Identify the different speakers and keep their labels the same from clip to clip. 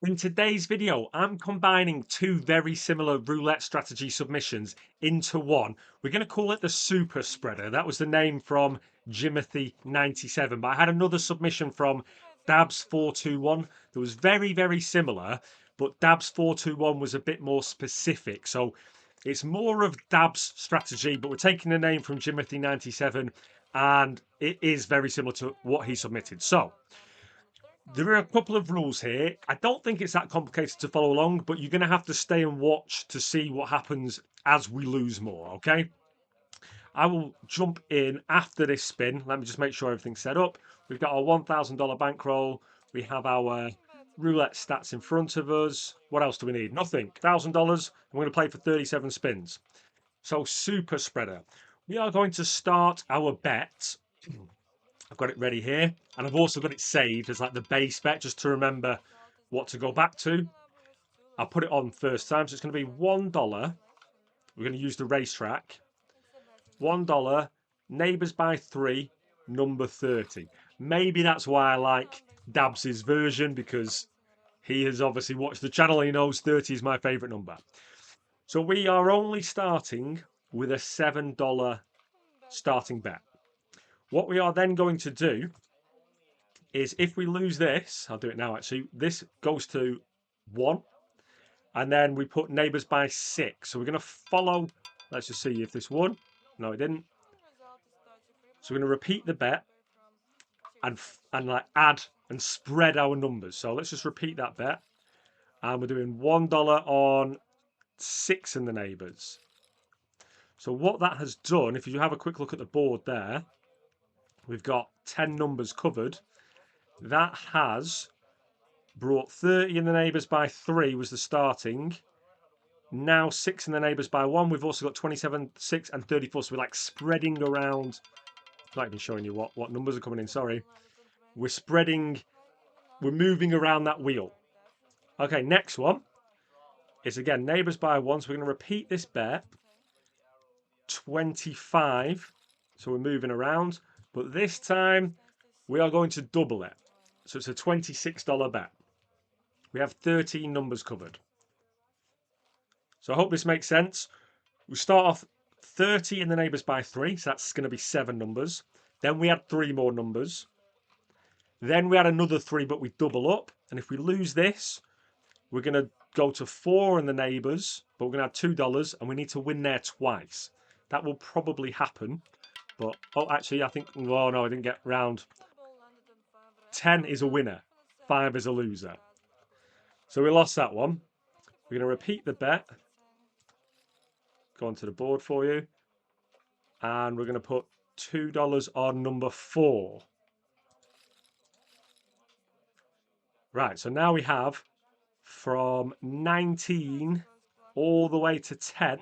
Speaker 1: In today's video, I'm combining two very similar roulette strategy submissions into one. We're going to call it the Super Spreader. That was the name from Jimothy97. But I had another submission from Dabs421 that was very, very similar, but Dabs421 was a bit more specific. So it's more of Dab's strategy, but we're taking the name from Jimothy97 and it is very similar to what he submitted. So there are a couple of rules here. I don't think it's that complicated to follow along, but you're going to have to stay and watch to see what happens as we lose more, okay? I will jump in after this spin. Let me just make sure everything's set up. We've got our $1,000 bankroll. We have our roulette stats in front of us. What else do we need? Nothing. $1,000. I'm going to play for 37 spins. So, super spreader. We are going to start our bet. I've got it ready here, and I've also got it saved as like the base bet just to remember what to go back to. I'll put it on first time, so it's going to be $1. We're going to use the racetrack. $1, neighbours by 3, number 30. Maybe that's why I like Dabs's version, because he has obviously watched the channel and he knows 30 is my favourite number. So we are only starting with a $7 starting bet. What we are then going to do is if we lose this, I'll do it now actually, this goes to 1, and then we put neighbours by 6. So we're going to follow, let's just see if this won. No, it didn't. So we're going to repeat the bet and like add and spread our numbers. So let's just repeat that bet. And we're doing $1 on 6 in the neighbours. So what that has done, if you have a quick look at the board there, we've got 10 numbers covered. That has brought 30 in the neighbours by 3 was the starting. Now 6 in the neighbours by 1. We've also got 27, 6 and 34. So we're like spreading around. I'm not even showing you what numbers are coming in, sorry. We're spreading, we're moving around that wheel. Okay, next one is again neighbours by 1. So we're going to repeat this bet. 25. So we're moving around. But this time we are going to double it. So it's a $26 bet. We have 13 numbers covered. So I hope this makes sense. We start off 30 in the neighbours by 3. So that's going to be 7 numbers. Then we add 3 more numbers. Then we add another 3, but we double up. And if we lose this, we're going to go to 4 in the neighbours, but we're going to have $2, and we need to win there twice. That will probably happen. But, oh, actually, I think, oh no, I didn't get round. 10 is a winner. 5 is a loser. So we lost that one. We're going to repeat the bet. Go onto the board for you. And we're going to put $2 on number 4. Right, so now we have from 19 all the way to 10.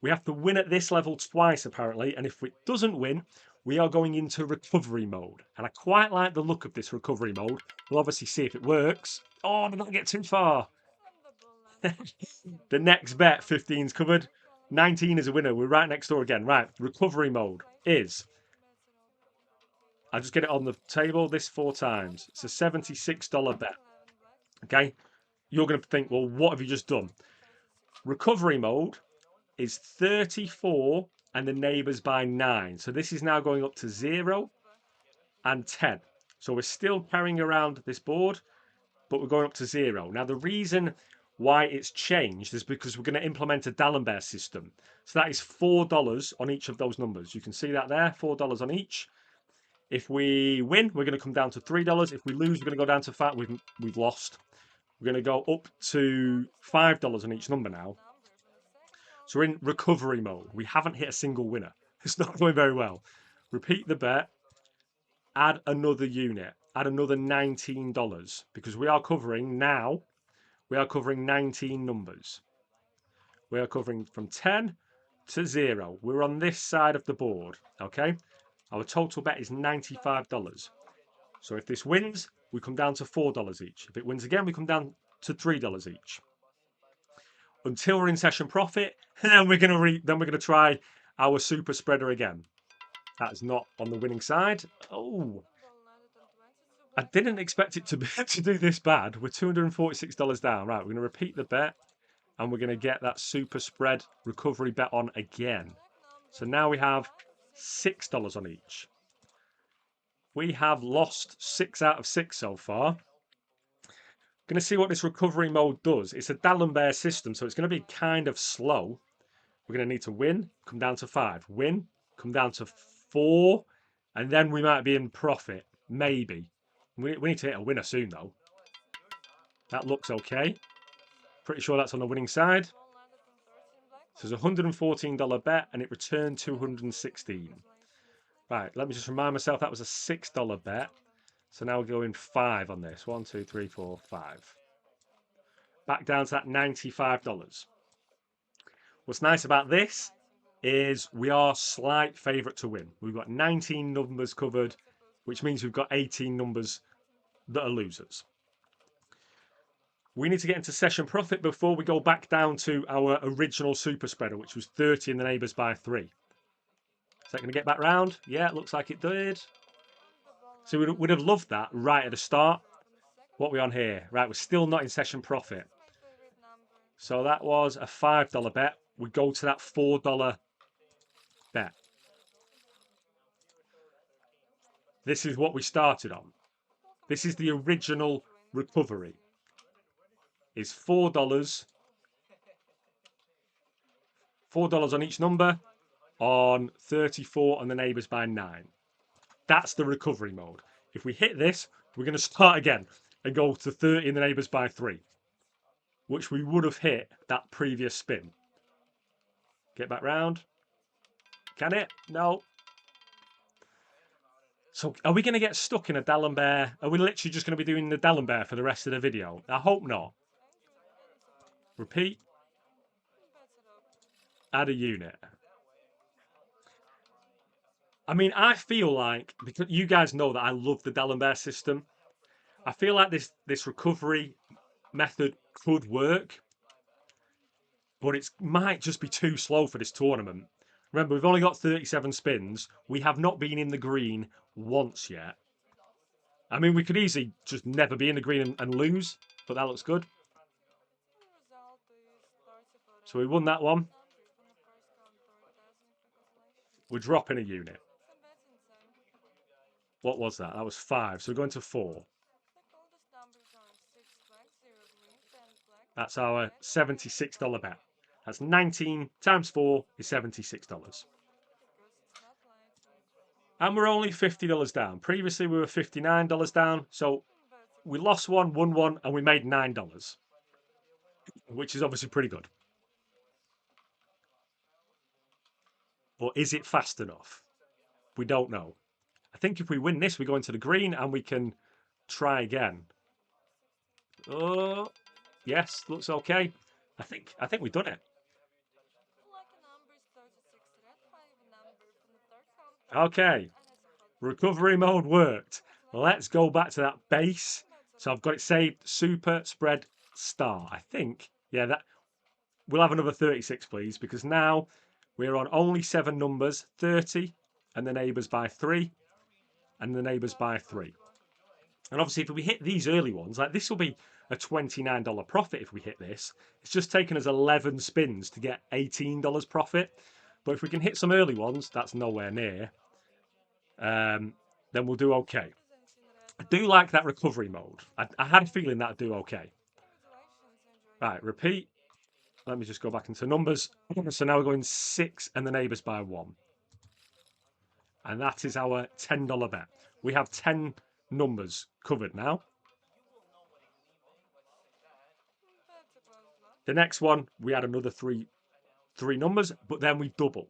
Speaker 1: We have to win at this level twice, apparently. And if it doesn't win, we are going into recovery mode. And I quite like the look of this recovery mode. We'll obviously see if it works. Oh, did not get too far. The next bet, 15's covered. 19 is a winner. We're right next door again. Right, recovery mode is... I'll just get it on the table this 4 times. It's a $76 bet. Okay? You're going to think, well, what have you just done? Recovery mode is 34 and the neighbours by 9. So this is now going up to 0 and 10. So we're still carrying around this board, but we're going up to 0. Now, the reason why it's changed is because we're going to implement a D'Alembert system. So that is $4 on each of those numbers. You can see that there, $4 on each. If we win, we're going to come down to $3. If we lose, we're going to go down to 5. We've lost. We're going to go up to $5 on each number now. So we're in recovery mode. We haven't hit a single winner. It's not going very well. Repeat the bet. Add another unit. Add another $19 because we are covering now. We are covering 19 numbers. We are covering from 10 to 0. We're on this side of the board. Okay. Our total bet is $95. So if this wins, we come down to $4 each. If it wins again, we come down to $3 each. Until we're in session profit, and then we're gonna try our super spreader again. That is not on the winning side. Oh, I didn't expect it to be to do this bad. We're $246 down. Right, we're going to repeat the bet, and we're going to get that super spread recovery bet on again. So now we have $6 on each. We have lost 6 out of 6 so far. Going to see what this recovery mode does. It's a D'Alembert system, so it's going to be kind of slow. We're going to need to win, come down to 5. Win, come down to 4. And then we might be in profit. Maybe. We need to hit a winner soon, though. That looks okay. Pretty sure that's on the winning side. So it's a $114 bet, and it returned 216. Right, let me just remind myself that was a $6 bet. So now we're going 5 on this. 1, 2, 3, 4, 5. Back down to that $95. What's nice about this is we are slight favourite to win. We've got 19 numbers covered, which means we've got 18 numbers that are losers. We need to get into session profit before we go back down to our original super spreader, which was 30 and the neighbours by 3. Is that going to get back round? Yeah, it looks like it did. So we'd have loved that right at the start. What are we on here? Right, we're still not in session profit. So that was a $5 bet. We go to that $4 bet. This is what we started on. This is the original recovery. Is $4. $4 on each number on 34 and the neighbours by 9. That's the recovery mode. If we hit this, we're going to start again and go to 30 and the neighbours by 3, which we would have hit that previous spin. Get back round. Can it? No. So are we going to get stuck in a D'Alembert? Are we literally just going to be doing the D'Alembert for the rest of the video? I hope not. Repeat. Add a unit. I mean, I feel like, because you guys know that I love the D'Alembert system, I feel like this recovery method could work, but it might just be too slow for this tournament. Remember, we've only got 37 spins. We have not been in the green once yet. I mean, we could easily just never be in the green and lose, but that looks good. So we won that one. We're dropping a unit. What was that? That was 5. So we're going to 4. That's our $76 bet. That's 19 times 4 is $76. And we're only $50 down. Previously, we were $59 down. So we lost one, won one, and we made $9, which is obviously pretty good. But is it fast enough? We don't know. I think if we win this, we go into the green and we can try again. Oh, yes, looks okay. I think we've done it. Okay, recovery mode worked. Let's go back to that base. So I've got it saved. Super spread star. I think, yeah, that we'll have another 36, please, because now we're on only 7 numbers: 30 and the neighbours by 3, and the neighbours by 3. And obviously, if we hit these early ones, like this will be a $29 profit if we hit this. It's just taken us 11 spins to get $18 profit. But if we can hit some early ones, that's nowhere near. Then we'll do okay. I do like that recovery mode. I had a feeling that'd do okay. Right, repeat. Let me just go back into numbers. So now we're going 6 and the neighbours by 1. And that is our $10 bet. We have 10 numbers covered now. The next one, we had another three numbers, but then we double.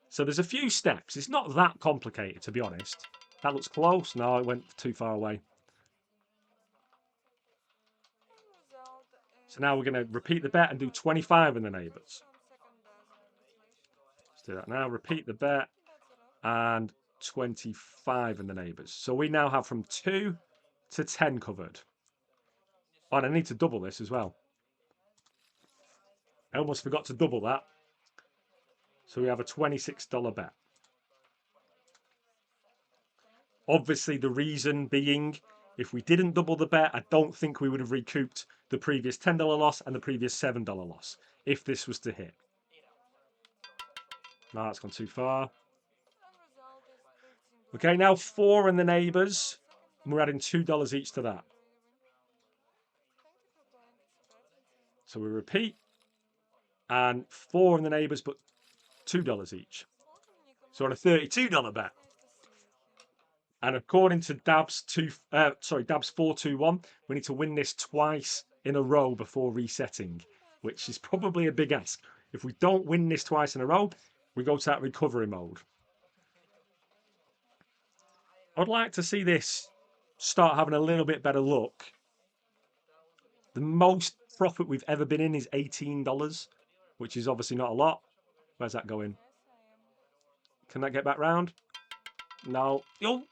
Speaker 1: So there's a few steps. It's not that complicated, to be honest. That looks close. No, it went too far away. So now we're going to repeat the bet and do 25 in the neighbours. Let's do that now. Repeat the bet and 25 in the neighbours. So we now have from 2 to 10 covered. Oh, and I need to double this as well. I almost forgot to double that. So we have a $26 bet. Obviously, the reason being, if we didn't double the bet, I don't think we would have recouped the previous $10 loss and the previous $7 loss if this was to hit. No, that's gone too far. Okay, now 4 in the neighbours. We're adding $2 each to that. So we repeat. And 4 in the neighbours, but $2 each. So on a $32 bet. And according to Dabs 421, we need to win this twice in a row before resetting, which is probably a big ask. If we don't win this twice in a row, we go to that recovery mode. I'd like to see this start having a little bit better luck. The most profit we've ever been in is $18, which is obviously not a lot. Where's that going? Can that get back round? No. Oh.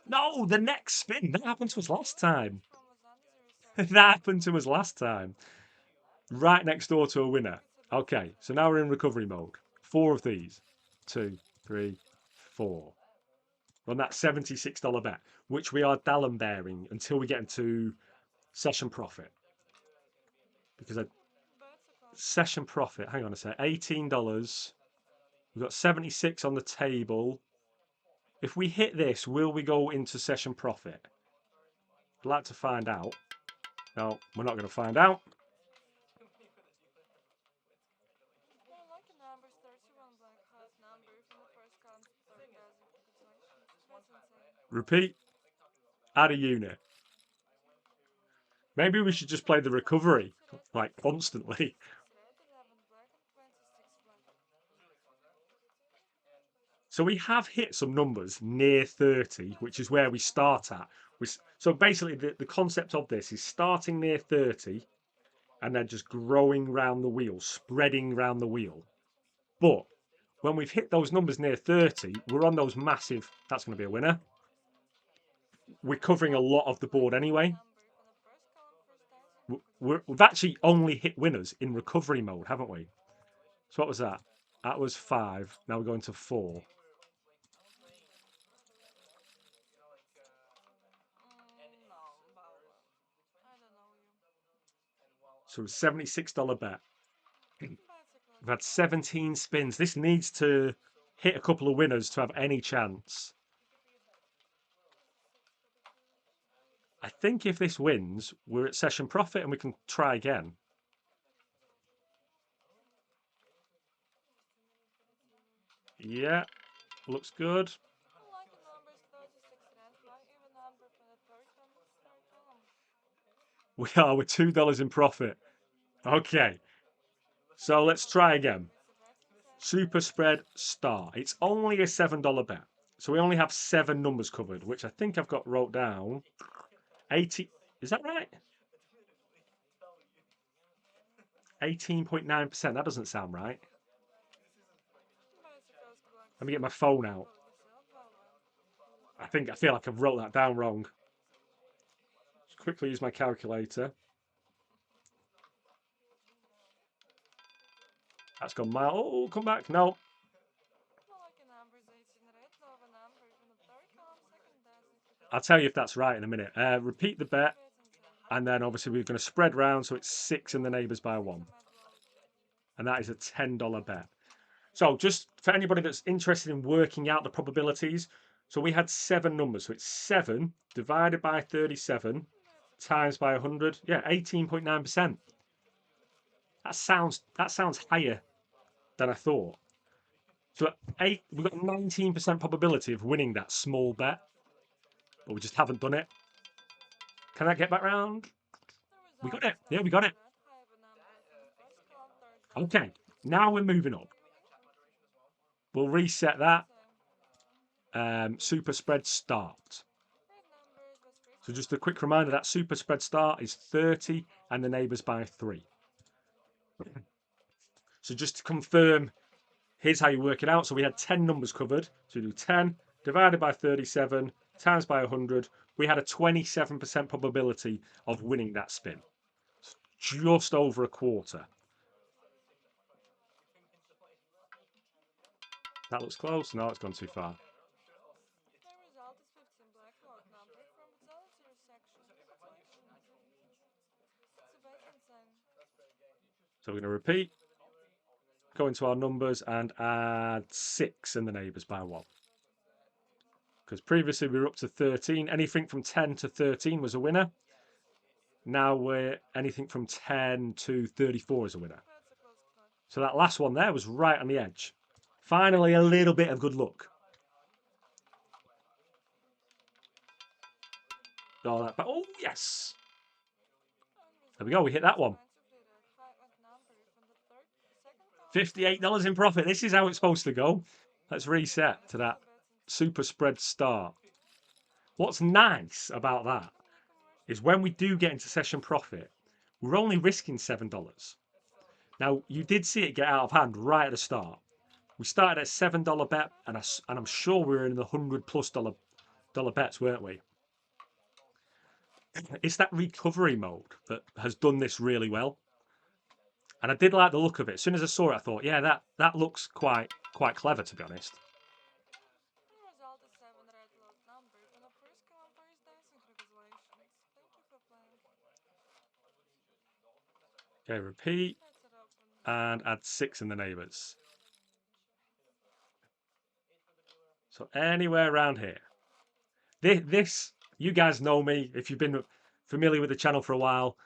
Speaker 1: No, the next spin. That happened to us last time. That happened to us last time. Right next door to a winner. Okay, so now we're in recovery mode. 4 of these. 2, 3, 4. On that $76 bet, which we are Dallin bearing until we get into session profit. Because session profit, hang on a sec, $18. We've got 76 on the table. If we hit this, will we go into session profit? I'd like to find out. No, we're not going to find out. Repeat. Add a unit. Maybe we should just play the recovery, like, constantly. So we have hit some numbers near 30, which is where we start at. So basically, the concept of this is starting near 30 and then just growing round the wheel, spreading round the wheel. But when we've hit those numbers near 30, we're on those massive... That's going to be a winner. We're covering a lot of the board anyway. We've actually only hit winners in recovery mode, haven't we? So what was that? That was 5. Now we're going to 4. So $76 bet. We've had 17 spins. This needs to hit a couple of winners to have any chance. I think if this wins, we're at session profit and we can try again. Yeah, looks good. We're $2 in profit. Okay, so let's try again. Super spread start. It's only a $7 bet. So we only have 7 numbers covered, which I think I've got wrote down. 80, is that right? 18.9%. That doesn't sound right. Let me get my phone out. I feel like I've wrote that down wrong. Just quickly use my calculator. That's gone mild. Oh, come back. No. I'll tell you if that's right in a minute. Repeat the bet. And then obviously we're going to spread round. So it's 6 in the neighbours by 1. And that is a $10 bet. So just for anybody that's interested in working out the probabilities. So we had 7 numbers. So it's 7 divided by 37 times by 100. Yeah, 18.9%. That sounds higher than I thought. So we've got 19% probability of winning that small bet, but we just haven't done it. Can I get back round? We got it. Yeah, we got it. Okay, now we're moving up. We'll reset that. Super spread start. So just a quick reminder, that super spread start is 30 and the neighbours by 3. So just to confirm, here's how you work it out. So we had 10 numbers covered. So we do 10 divided by 37 times by 100. We had a 27% probability of winning that spin. Just over a quarter. That looks close. No, it's gone too far. So we're going to repeat, go into our numbers and add 6 in the neighbours by 1. Because previously we were up to 13. Anything from 10 to 13 was a winner. Now we're anything from 10 to 34 is a winner. So that last one there was right on the edge. Finally, a little bit of good luck. Oh, yes. There we go. We hit that one. $58 in profit. This is how it's supposed to go. Let's reset to that super spread start. What's nice about that is when we do get into session profit, we're only risking $7. Now, you did see it get out of hand right at the start. We started at $7 bet, and I'm sure we were in the $100+ bets, weren't we? It's that recovery mode that has done this really well. And I did like the look of it. As soon as I saw it, I thought, yeah, that looks quite clever, to be honest. Okay, repeat and add 6 in the neighbours. So anywhere around here. This, you guys know me, if you've been familiar with the channel for a while,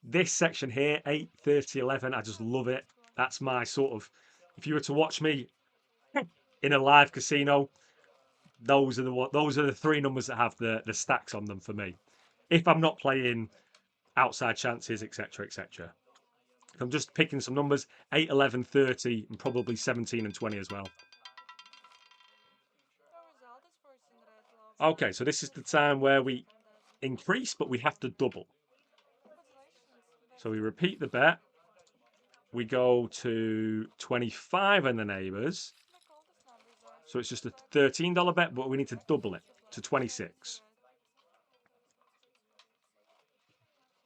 Speaker 1: this section here, 8, 30, 11, I just love it. That's my sort of, if you were to watch me in a live casino, those are the 3 numbers that have the stacks on them for me. If I'm not playing outside chances, etc., etc. If I'm just picking some numbers, 8, 11, 30, and probably 17 and 20 as well. Okay, so this is the time where we increase, but we have to double. So we repeat the bet. We go to 25 in the neighbours. So it's just a $13 bet, but we need to double it to 26.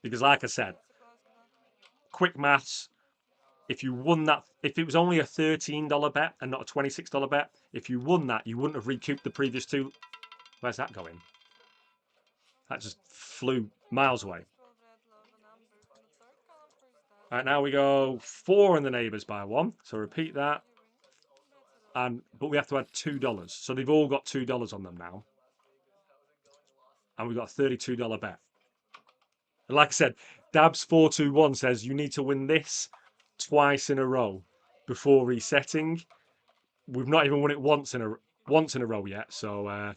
Speaker 1: Because like I said, quick maths, if you won that, if it was only a $13 bet and not a $26 bet, if you won that, you wouldn't have recouped the previous 2. Where's that going? That just flew miles away. All right, now we go 4 in the neighbours by 1. So repeat that. But we have to add $2. So they've all got $2 on them now. And we've got a $32 bet. And like I said, Dabs421 says you need to win this twice in a row before resetting. We've not even won it once in a row yet, so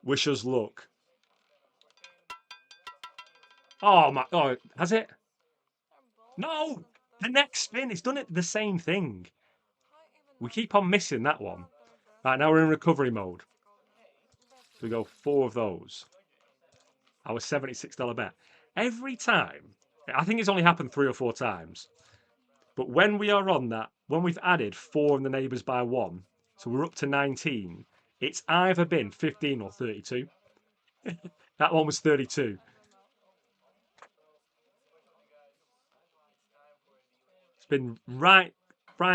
Speaker 1: wish us luck. Oh my! Oh, has it? No, the next spin. It's done it the same thing. We keep on missing that one. Right, now we're in recovery mode. So we go 4 of those. Our $76 bet. Every time, I think it's only happened 3 or 4 times. But when we are on that, when we've added 4 in the neighbours by 1, so we're up to 19, it's either been 15 or 32. That one was 32. It's been right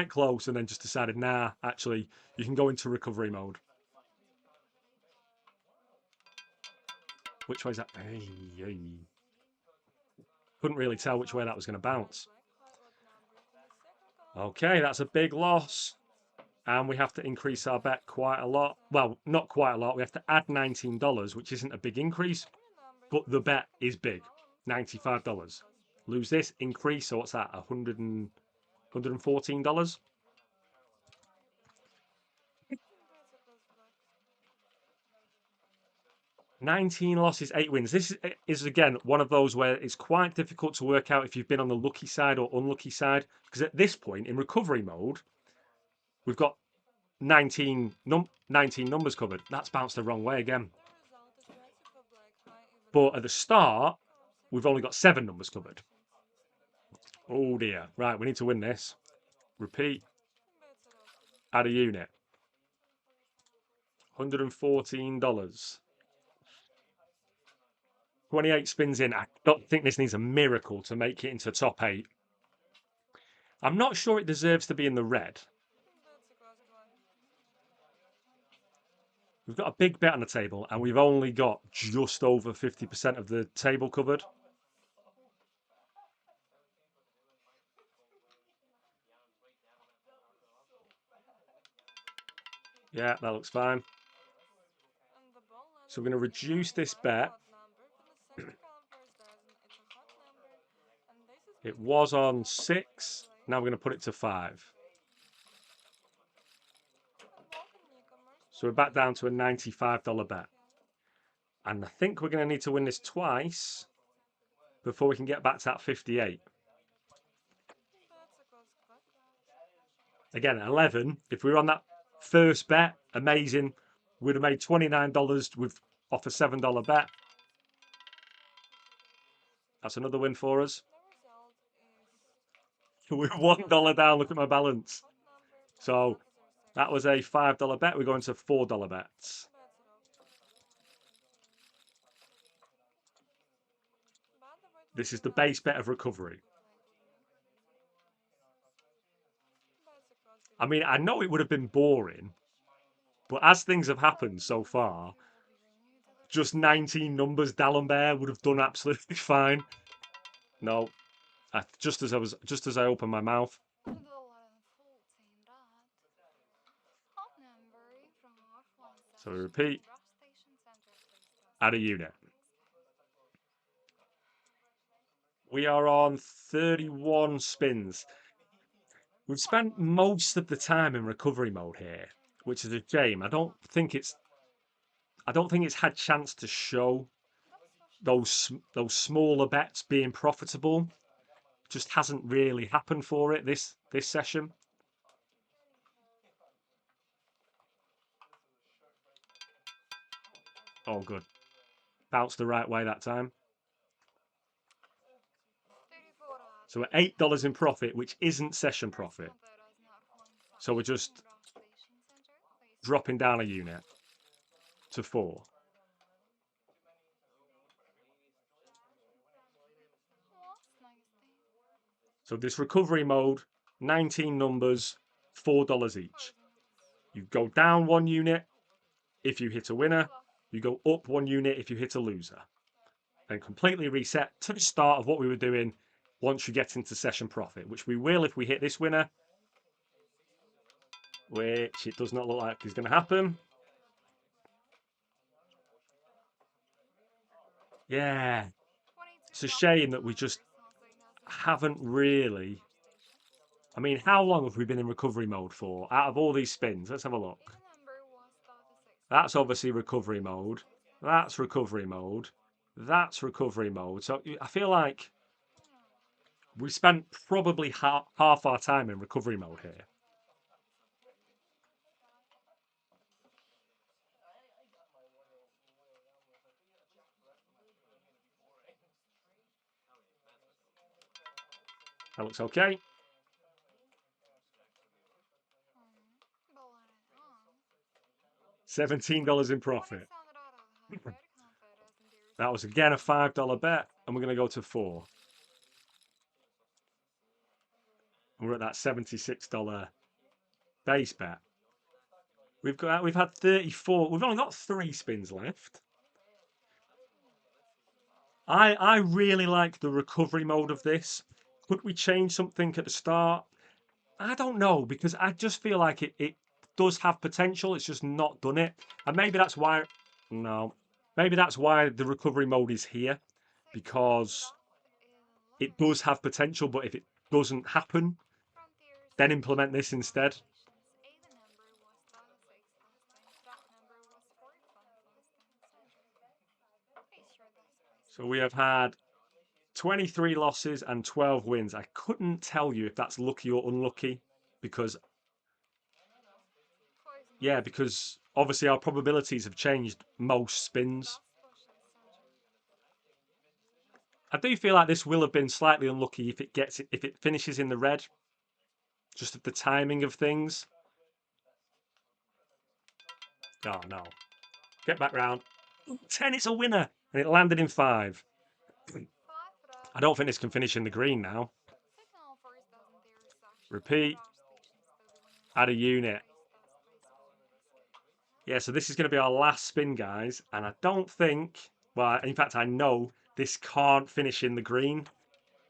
Speaker 1: close, and then just decided, nah, actually, you can go into recovery mode. Which way is that? Hey. Couldn't really tell which way that was going to bounce. Okay, that's a big loss. And we have to increase our bet quite a lot. Well, not quite a lot. We have to add $19, which isn't a big increase, but the bet is big. $95. Lose this, increase. So what's that? $114? 19 losses, 8 wins. This is again one of those where it's quite difficult to work out if you've been on the lucky side or unlucky side, because at this point in recovery mode, we've got 19 numbers covered. That's bounced the wrong way again. But at the start, we've only got 7 numbers covered. Oh dear. Right, we need to win this. Repeat. Add a unit. $114. 28 spins in. I don't think this needs a miracle to make it into top 8. I'm not sure it deserves to be in the red. We've got a big bet on the table, and we've only got just over 50% of the table covered. Yeah, that looks fine. So we're going to reduce this bet. It was on 6. Now we're going to put it to 5. So we're back down to a $95 bet. And I think we're going to need to win this twice before we can get back to that 58. Again, 11. If we were on that first bet, amazing. We'd have made $29 with off a $7 bet. That's another win for us. We're $1 down. Look at my balance. So that was a $5 bet. We're going to $4 bets. This is the base bet of recovery. I mean, I know it would have been boring, but as things have happened so far, just 19 numbers D'Alembert would have done absolutely fine. No, just as I opened my mouth. So we repeat, add a unit. We are on 31 spins. We've spent most of the time in recovery mode here, which is a shame. I don't think it's had chance to show those smaller bets being profitable. Just hasn't really happened for it this session. Oh, good. Bounced the right way that time. So we're $8 in profit, which isn't session profit. So we're just dropping down a unit to 4. So this recovery mode, 19 numbers, $4 each. You go down 1 unit if you hit a winner. You go up 1 unit if you hit a loser. And completely reset to the start of what we were doing once you get into session profit, which we will if we hit this winner, which it does not look like is going to happen. Yeah. It's a shame that we just haven't really. I mean, how long have we been in recovery mode for? Out of all these spins, let's have a look. That's obviously recovery mode. That's recovery mode. That's recovery mode. So I feel like we spent probably half our time in recovery mode here. That looks okay. $17 in profit. That was again a $5 bet, and we're going to go to 4. And we're at that $76 base bet. We've had 34. We've only got 3 spins left. I really like the recovery mode of this. Could we change something at the start? I don't know, because I just feel like it does have potential. It's just not done it. And maybe that's why maybe that's why the recovery mode is here, because it does have potential, but if it doesn't happen, then implement this instead. So we have had 23 losses and 12 wins. I couldn't tell you if that's lucky or unlucky, because because obviously our probabilities have changed most spins. I do feel like this will have been slightly unlucky if it finishes in the red, just of the timing of things. Oh no. Get back round. 10, it's a winner. And it landed in 5. I don't think this can finish in the green now. Repeat. Add a unit. Yeah, so this is going to be our last spin, guys. And I don't think, well, in fact, I know this can't finish in the green,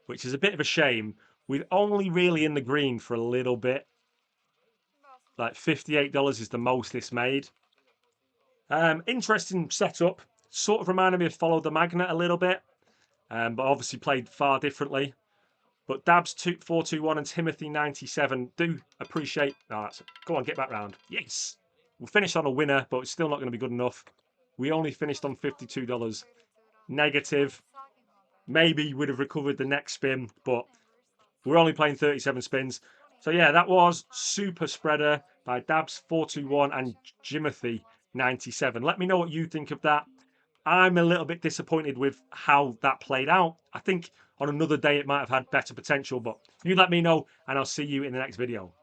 Speaker 1: which is a bit of a shame. We're only really in the green for a little bit. Like $58 is the most this made. Interesting setup. Sort of reminded me of Follow the Magnet a little bit, but obviously played far differently. But Dabs 421 and Timothy 97 do appreciate. Oh, go on, get back round. Yes, we'll finish on a winner, but it's still not going to be good enough. We only finished on $52. Negative. Maybe we'd have recovered the next spin, but we're only playing 37 spins. So yeah, that was Super Spreader by Dabs421 and Jimothy 97. Let me know what you think of that. I'm a little bit disappointed with how that played out. I think on another day it might have had better potential, but you let me know and I'll see you in the next video.